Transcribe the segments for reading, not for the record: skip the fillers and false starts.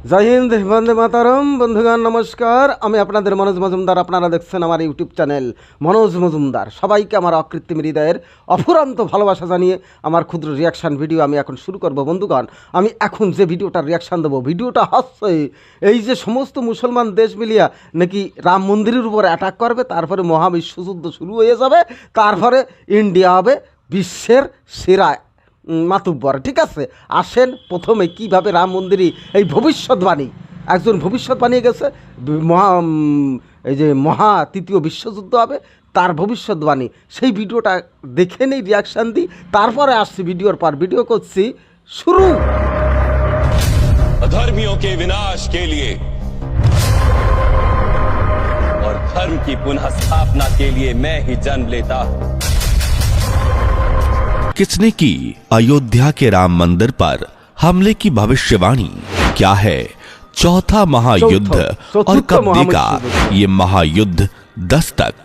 जय हिंद वंदे मातरम बंधुगण नमस्कार আমি আপনাদের মনোজ মজুমদার আপনারা দেখছেন আমার ইউটিউব চ্যানেল মনোজ মজুমদার সবাইকে আমার অকৃত্রিম হৃদয়ের অফুরন্ত ভালোবাসা জানিয়ে আমার ক্ষুদ্র রিয়াকশন ভিডিও আমি এখন শুরু করব বন্ধুগণ আমি এখন যে ভিডিওটার রিয়াকশন দেব ভিডিওটা হচ্ছে এই যে সমস্ত মুসলমান দেশ মিলিয়া নাকি রাম মন্দিরের উপর অ্যাটাক করবে তারপরে মহাবিশ্বযুদ্ধ শুরু হয়ে যাবে তারপরে ইন্ডিয়া হবে বিশ্বের সেরা মাতুব্বর ঠিক আছে আসেন প্রথমে কিভাবে রাম মন্দিরে এই ভবিষ্যৎবাণী একজন ভবিষ্যৎবাণী গেছে এই যে তৃতীয় বিশ্বযুদ্ধ হবে তার ভবিষ্যৎবাণী সেই ভিডিওটা দেখে নেই রিয়াকশান দিই তারপরে আসছি ভিডিওর পর ভিডিও করছি শুরু। अधर्मियों के विनाश के लिए और धर्म की पुनः स्थापना के लिए मैं ही जन्म लेता हूं। किसने की अयोध्या के राम मंदिर पर हमले की भविष्यवाणी? क्या है चौथा महायुद्ध और कब देगा ये महायुद्ध दस्तक?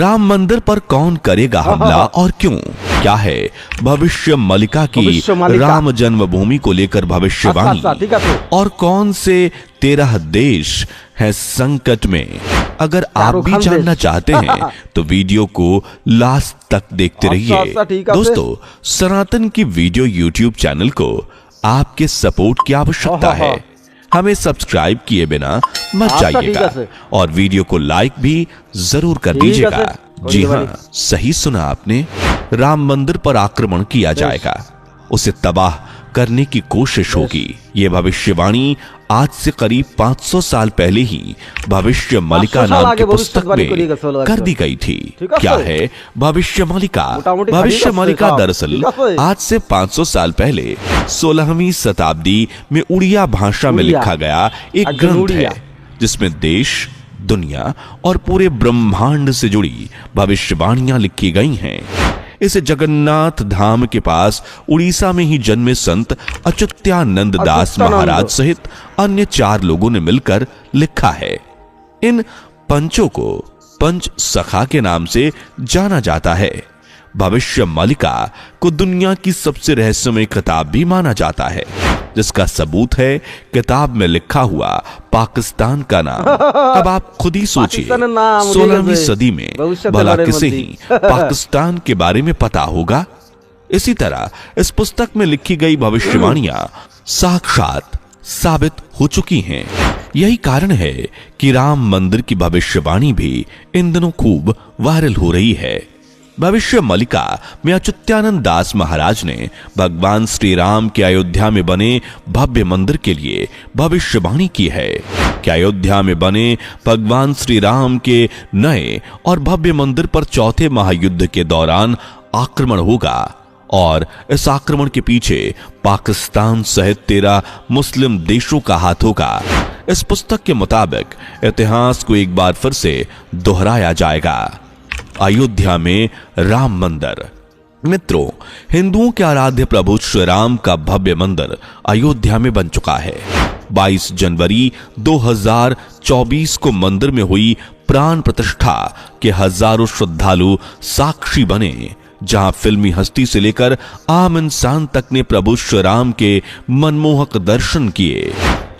राम मंदिर पर कौन करेगा हमला और क्यों? क्या है भविष्य मलिका की राम जन्मभूमि को लेकर भविष्यवाणी? और कौन से 13 देश हैं संकट में? अगर आप भी जानना चाहते हैं तो वीडियो को लास्ट तक देखते रहिए। दोस्तों, सनातन की वीडियो यूट्यूब चैनल को आपके सपोर्ट की आवश्यकता है। हमें सब्सक्राइब किए बिना मत जाइएगा और वीडियो को लाइक भी जरूर कर दीजिएगा। जी हाँ, सही सुना आपने, राम मंदिर पर आक्रमण किया जाएगा, उसे तबाह करने की कोशिश होगी। ये भविष्यवाणी आज से करीब 500 साल पहले ही भविष्य मलिका नाम की पुस्तक में कर दी गई थी। क्या है भविष्य मलिका? भविष्य मलिका दरअसल आज से 500 साल पहले 16वीं शताब्दी में उड़िया भाषा में लिखा गया एक ग्रंथ है जिसमें देश, दुनिया और पूरे ब्रह्मांड से जुड़ी भविष्यवाणियां लिखी गई हैं। इसे जगन्नाथ धाम के पास उड़ीसा में ही जन्मे संत अच्युतानंद दास महाराज सहित अन्य 4 लोगों ने मिलकर लिखा है। इन पंचों को पंच सखा के नाम से जाना जाता है। भविष्य मलिका को दुनिया की सबसे रहस्यमय किताब भी माना जाता है, जिसका सबूत है किताब में लिखा हुआ पाकिस्तान का नाम। अब आप खुद ही सोचिए, 16वीं सदी में भला किसे ही पाकिस्तान के बारे में पता होगा? इसी तरह इस पुस्तक में लिखी गई भविष्यवाणियां साक्षात साबित हो चुकी हैं। यही कारण है कि राम मंदिर की भविष्यवाणी भी इन दिनों खूब वायरल हो रही है। भविष्य मलिका में अच्युतानंद दास महाराज ने भगवान श्री राम के अयोध्या में बने भव्य मंदिर के लिए भविष्यवाणी की है कि अयोध्या में बने भगवान श्री राम के नए और भव्य मंदिर पर चौथे महायुद्ध के दौरान आक्रमण होगा और इस आक्रमण के पीछे पाकिस्तान सहित 13 मुस्लिम देशों का हाथ होगा। इस पुस्तक के मुताबिक इतिहास को एक बार फिर से दोहराया जाएगा। अयोध्या में राम मंदिर। मित्रों, हिंदुओं के आराध्य प्रभु श्री राम का भव्य मंदिर अयोध्या में बन चुका है। 22 जनवरी 2024 को मंदिर में हुई प्राण प्रतिष्ठा के हजारों श्रद्धालु साक्षी बने, जहां फिल्मी हस्ती से लेकर आम इंसान तक ने प्रभु श्री राम के मनमोहक दर्शन किए।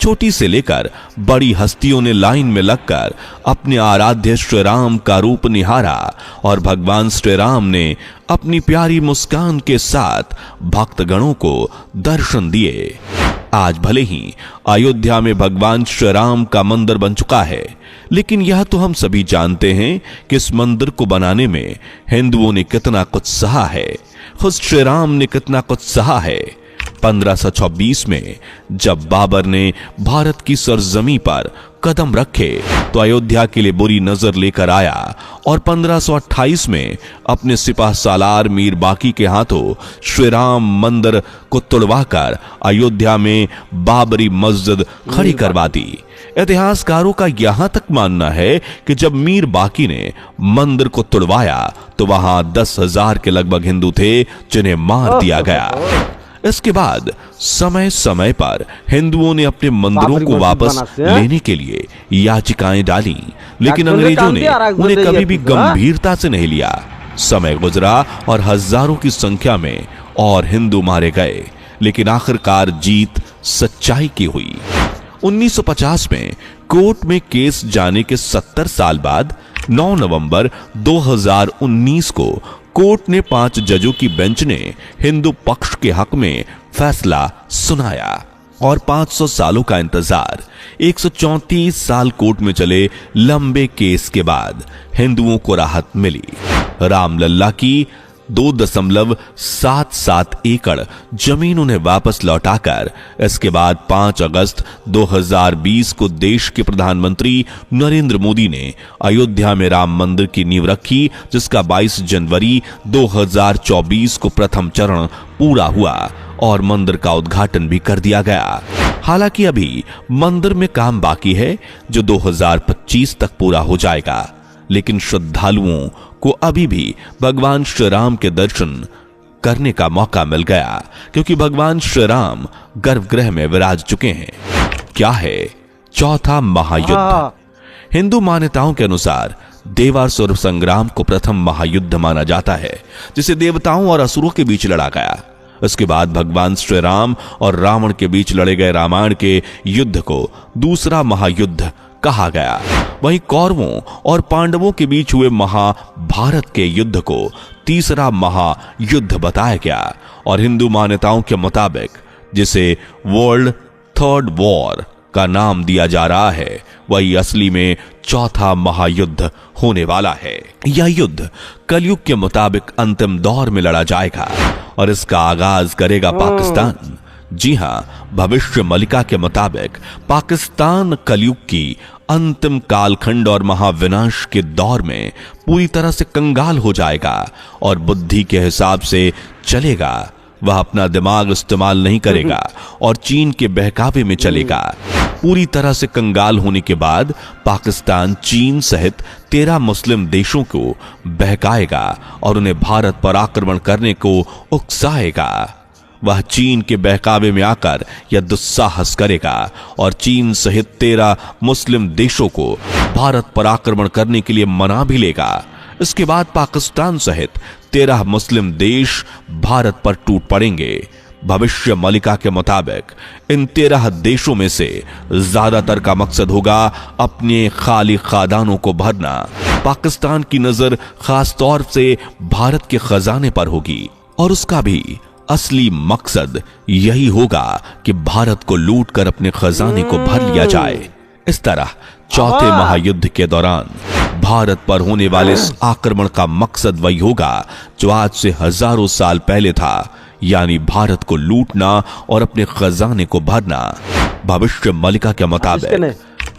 छोटी से लेकर बड़ी हस्तियों ने लाइन में लगकर अपने आराध्य श्री राम का रूप निहारा और भगवान श्री राम ने अपनी प्यारी मुस्कान के साथ भक्तगणों को दर्शन दिए। आज भले ही अयोध्या में भगवान श्री राम का मंदिर बन चुका है, लेकिन यह तो हम सभी जानते हैं कि इस मंदिर को बनाने में हिंदुओं ने कितना कुछ सहा है, खुद श्री राम ने कितना कुछ सहा है। 1526 में जब बाबर ने भारत की सरजमी पर कदम रखे तो अयोध्या के लिए बुरी नजर लेकर आया और 1528 में अपने सिपाह सालार मीर बाकी के हाथों श्री राम मंदिर को तुड़वाकर अयोध्या में बाबरी मस्जिद खड़ी करवा दी। इतिहासकारों का यहां तक मानना है कि जब मीर बाकी ने मंदिर को तुड़वाया तो वहां 10,000 के लगभग हिंदू थे जिन्हें मार दिया गया। इसके बाद समय समय पर हिंदुओं ने अपने मंदिरों को वापस लेने के लिए याचिकाएं डाली, लेकिन अंग्रेजों ने उन्हें कभी भी गंभीरता से नहीं लिया। समय गुजरा और हजारों की संख्या में और हिंदू मारे गए, लेकिन आखिरकार जीत सच्चाई की हुई। 1950 में कोर्ट में केस जाने के 70 साल बाद 9 नवंबर 2019 को कोर्ट ने 5 जजों की बेंच ने हिंदू पक्ष के हक में फैसला सुनाया और 500 सालों का इंतजार 134 साल कोर्ट में चले लंबे केस के बाद हिंदुओं को राहत मिली। रामलल्ला की 2.77 एकड़ जमीन उन्हें वापस लौटाकर इसके बाद 5 अगस्त 2020 को देश के प्रधानमंत्री नरेंद्र मोदी ने अयोध्या में राम मंदिर की नींव रखी, जिसका 22 जनवरी 2024 को प्रथम चरण पूरा हुआ और मंदिर का उद्घाटन भी कर दिया गया। हालांकि अभी मंदिर में काम बाकी है जो 2025 तक पूरा हो जाएगा, लेकिन श्रद्धालुओं को अभी भी भगवान श्री राम के दर्शन करने का मौका मिल गया, क्योंकि भगवान श्री राम गर्भगृह में विराज चुके हैं। क्या है चौथा महायुद्ध? हिंदू मान्यताओं के अनुसार देवासुर संग्राम को प्रथम महायुद्ध माना जाता है, जिसे देवताओं और असुरों के बीच लड़ा गया। इसके बाद भगवान श्री राम और रावण के बीच लड़े गए रामायण के युद्ध को दूसरा महायुद्ध कहा गया। वहीं कौरवों और पांडवों के बीच हुए महाभारत के युद्ध को तीसरा महायुद्ध बताया गया और हिंदू मान्यताओं के मुताबिक जिसे वर्ल्ड थर्ड वॉर का नाम दिया जा रहा है, वही असली में चौथा महायुद्ध होने वाला है। यह युद्ध कलयुग के मुताबिक अंतिम दौर में लड़ा जाएगा और इसका आगाज करेगा पाकिस्तान। जी हां, भविष्य मलिका के मुताबिक पाकिस्तान कलयुग की अंतिम कालखंड और महाविनाश के दौर में पूरी तरह से कंगाल हो जाएगा और बुद्धि के हिसाब से चलेगा। वह अपना दिमाग इस्तेमाल नहीं करेगा और चीन के बहकावे में चलेगा। पूरी तरह से कंगाल होने के बाद पाकिस्तान चीन सहित 13 मुस्लिम देशों को बहकाएगा और उन्हें भारत पर आक्रमण करने को उकसाएगा। वह चीन के बहकावे में आकर यह दुस्साहस करेगा और चीन सहित 13 मुस्लिम देशों को भारत पर आक्रमण करने के लिए मना भी लेगा। इसके बाद पाकिस्तान सहित 13 मुस्लिम देश भारत पर टूट पड़ेंगे। भविष्य मलिका के मुताबिक इन 13 देशों में से ज्यादातर का मकसद होगा अपने खाली खादानों को भरना। पाकिस्तान की नजर खास तौर से भारत के खजाने पर होगी और उसका भी असली मकसद यही होगा कि भारत को लूटकर अपने खजाने को भर लिया जाए। इस तरह चौथे महायुद्ध के दौरान भारत पर होने वाले इस आक्रमण का मकसद वही होगा जो आज से हजारों साल पहले था, यानी भारत को लूटना और अपने खजाने को भरना। भविष्य मलिका के मुताबिक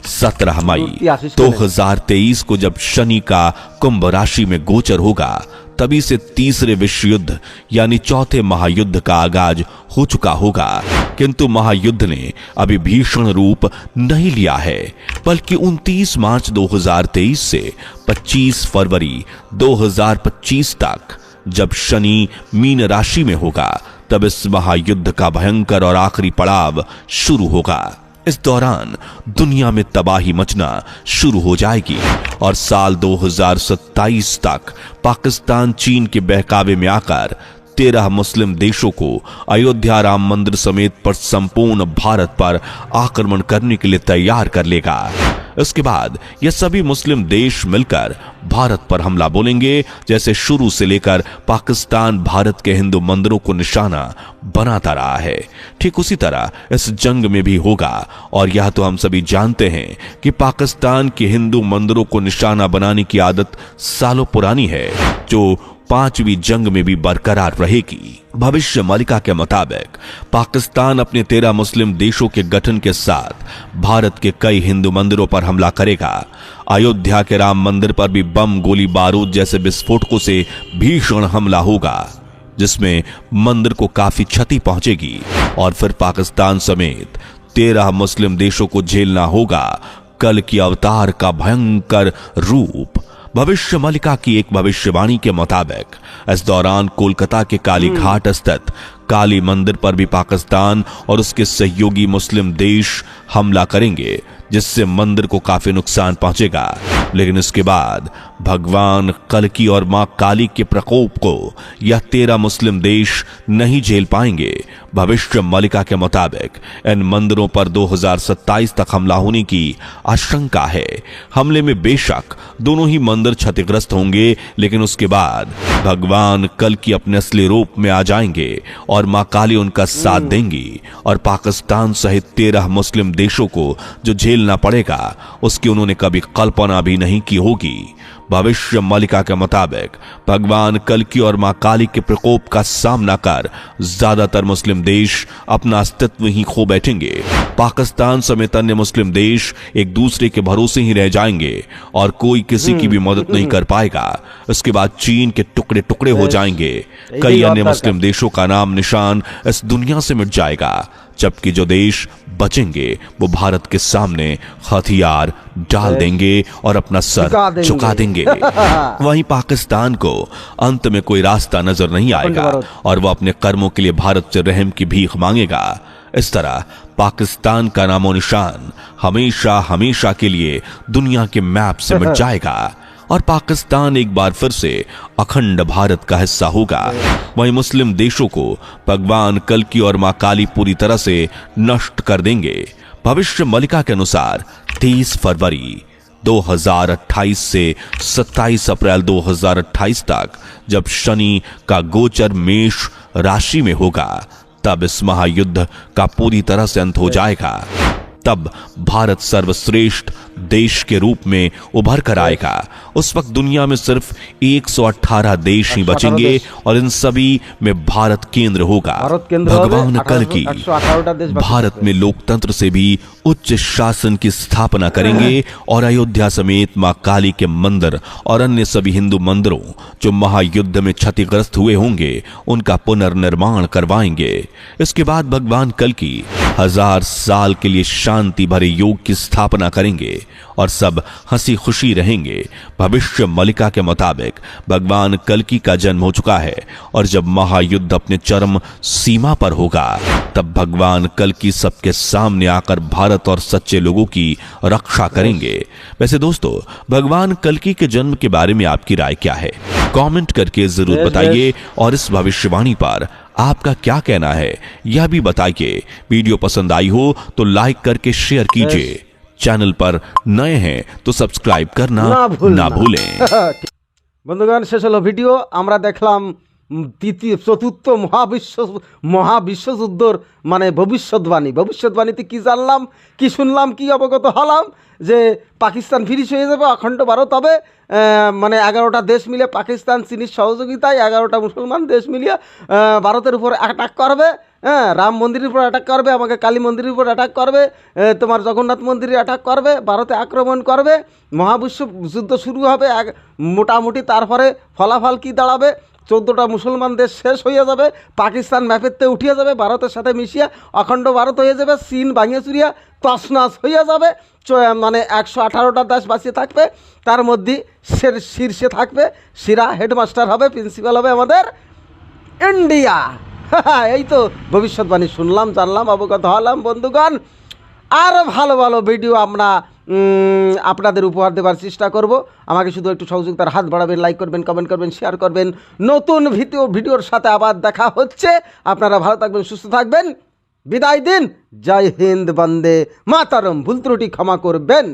17 मई 2023 को जब शनि का कुंभ राशि में गोचर होगा, तभी से तीसरे विश्व युद्ध यानी चौथे महायुद्ध का आगाज हो चुका होगा। किंतु महायुद्ध ने अभी भीषण रूप नहीं लिया है, बल्कि 29 मार्च 2023 से 25 फरवरी 2025 तक जब शनि मीन राशि में होगा, तब इस महायुद्ध का भयंकर और आखिरी पड़ाव शुरू होगा। इस दौरान दुनिया में तबाही मचना शुरू हो जाएगी और साल 2027 तक पाकिस्तान चीन के बहकावे में आकर 13 मुस्लिम देशों को अयोध्या राम मंदिर समेत पर संपूर्ण भारत पर आक्रमण करने के लिए तैयार कर लेगा। इसके बाद ये सभी मुस्लिम देश मिलकर भारत पर हमला बोलेंगे, जैसे शुरू से लेकर पाकिस्तान भारत के हिंदू मंदिरों को निशाना बनाता रहा है। ठीक उसी तरह इस जंग में भी होगा और यह तो हम सभी जानते हैं कि पाकिस्तान के हिंदू मंदिरों को निशाना बनाने की आदत सालों पुरानी है, जो 5वीं जंग में भी बरकरार रहेगी। भविष्य मलिका के मुताबिक पाकिस्तान अपने 13 मुस्लिम देशों के गठन के साथ भारत के कई हिंदू मंदिरों पर हमला करेगा। अयोध्या के राम मंदिर पर भी बम, गोली बारूद जैसे विस्फोटकों से भीषण हमला होगा, जिसमें मंदिर को काफी क्षति पहुंचेगी और फिर पाकिस्तान समेत 13 मुस्लिम देशों को झेलना होगा कल की अवतार का भयंकर रूप। भविष्य मलिका की एक भविष्यवाणी के मुताबिक इस दौरान कोलकाता के काली घाट स्थित काली मंदिर पर भी पाकिस्तान और उसके सहयोगी मुस्लिम देश हमला करेंगे, जिससे मंदिर को काफी नुकसान पहुंचेगा। लेकिन इसके बाद भगवान कल्कि और मां काली के प्रकोप को यह 13 मुस्लिम देश नहीं झेल पाएंगे। भविष्य मलिका के मुताबिक इन मंदिरों पर 2027 तक हमला होने की आशंका है। हमले में बेशक दोनों ही मंदिर क्षतिग्रस्त होंगे, लेकिन उसके बाद भगवान कल्कि अपने असली रूप में आ जाएंगे और मां काली उनका साथ देंगी और पाकिस्तान सहित 13 मुस्लिम देशों को जो झेलना पड़ेगा उसकी उन्होंने कभी कल्पना भी नहीं की होगी। भविष्य मलिका के मुताबिक भगवान कल्कि और मां काली के प्रकोप का सामना कर ज्यादातर मुस्लिम देश अपना अस्तित्व ही खो बैठेंगे। पाकिस्तान समेत अन्य मुस्लिम देश एक दूसरे के भरोसे ही रह जाएंगे और कोई किसी की भी मदद नहीं कर पाएगा। इसके बाद चीन के टुकड़े टुकड़े हो जाएंगे। कई अन्य मुस्लिम देशों का नाम निशान इस दुनिया से मिट जाएगा, जबकि जो देश बचेंगे वो भारत के सामने हथियार डाल देंगे और अपना सर झुका देंगे। वहीं पाकिस्तान को अंत में कोई रास्ता नजर नहीं आएगा और वह अपने कर्मों के लिए भारत से रहम की भीख मांगेगा। इस तरह पाकिस्तान का नामो निशान हमेशा हमेशा के लिए दुनिया के मैप से मिट जाएगा और पाकिस्तान एक बार फिर से अखंड भारत का हिस्सा होगा। वहीं मुस्लिम देशों को भगवान कल्कि और मां काली पूरी तरह से नष्ट कर देंगे। भविष्य मलिका के अनुसार 30 फरवरी 2028 से 27 अप्रैल 2028 तक जब शनि का गोचर मेष राशि में होगा, तब इस महायुद्ध का पूरी तरह से अंत हो जाएगा। तब भारत सर्वश्रेष्ठ देश के रूप में उभर कर आएगा। उस वक्त दुनिया में सिर्फ 118 देश ही बचेंगे और इन सभी में भारत केंद्र होगा। भगवान कल्कि भारत में लोकतंत्र से भी उच्च शासन की स्थापना करेंगे और अयोध्या समेत मां काली के मंदिर और अन्य सभी हिंदू मंदिरों जो महायुद्ध में क्षतिग्रस्त हुए होंगे उनका पुनर्निर्माण करवाएंगे। इसके बाद भगवान कल्कि 1000 साल के लिए शांति भरे योग की स्थापना करेंगे और सब हंसी खुशी रहेंगे। भविष्य मलिका के मुताबिक भगवान कल्कि का जन्म हो चुका है और जब महायुद्ध अपने चरम सीमा पर होगा तब भगवान कल्कि सबके सामने आकर भारत और सच्चे लोगों की रक्षा करेंगे। वैसे दोस्तों, भगवान कल्कि के जन्म के बारे में आपकी राय क्या है? कमेंट करके जरूर बताइए और इस भविष्यवाणी पर आपका क्या कहना है यह भी बताइए। वीडियो पसंद आई हो तो लाइक करके शेयर कीजिए। चैनल पर नए हैं तो सब्सक्राइब करना ना भूलें। বন্ধুগণ, শেষ হলো ভিডিও। আমরা দেখলাম চতুর্থ মহাবিশ্বযুদ্ধর মানে ভবিষ্যৎবাণীতে কি জানলাম, কি শুনলাম, কি অবগত হলাম যে পাকিস্তান ফিনিশ হয়ে যাবে, অখণ্ড ভারত হবে। মানে 11টা দেশ মিলে পাকিস্তান চীনের সহযোগিতায় 11টা মুসলমান দেশ মিলিয়ে ভারতের উপর অ্যাটাক করবে। হ্যাঁ, রাম মন্দিরের উপর অ্যাটাক করবে, আমাকে কালী মন্দিরের উপর অ্যাটাক করবে, তোমার জগন্নাথ মন্দিরে অ্যাটাক করবে, ভারতে আক্রমণ করবে, মহাবিশ্ব যুদ্ধ শুরু হবে। মোটামুটি তারপরে ফলাফল কি দাঁড়াবে? 14টা মুসলমান দেশ শেষ হয়ে যাবে, পাকিস্তান ম্যাপেতে উঠিয়ে যাবে, ভারতের সাথে মিশিয়ে অখণ্ড ভারত হয়ে যাবে, চীন ভাঙিয়ে চুরিয়া তছনছ হয়ে যাবে। মানে 118টা দেশ বাঁচিয়ে থাকবে, তার মধ্যে শীর্ষে থাকবে, সিরা হেডমাস্টার হবে, প্রিন্সিপাল হবে আমাদের ইন্ডিয়া। এই তো ভবিষ্যৎবাণী শুনলাম, জানলাম, অবগত হলাম। বন্ধুগণ, আরও ভালো ভালো ভিডিও আমরা আপনাদের উপহার দেওয়ার চেষ্টা করব। আমাকে শুধু একটু সহযোগিতার হাত বাড়াবেন, লাইক করবেন, কমেন্ট করবেন, শেয়ার করবেন। নতুন ভিডিওর সাথে আবার দেখা হচ্ছে। আপনারা ভালো থাকবেন, সুস্থ থাকবেন। বিদায় দিন। জয় হিন্দ, বন্দে মাতরম। ভুল ত্রুটি ক্ষমা করবেন।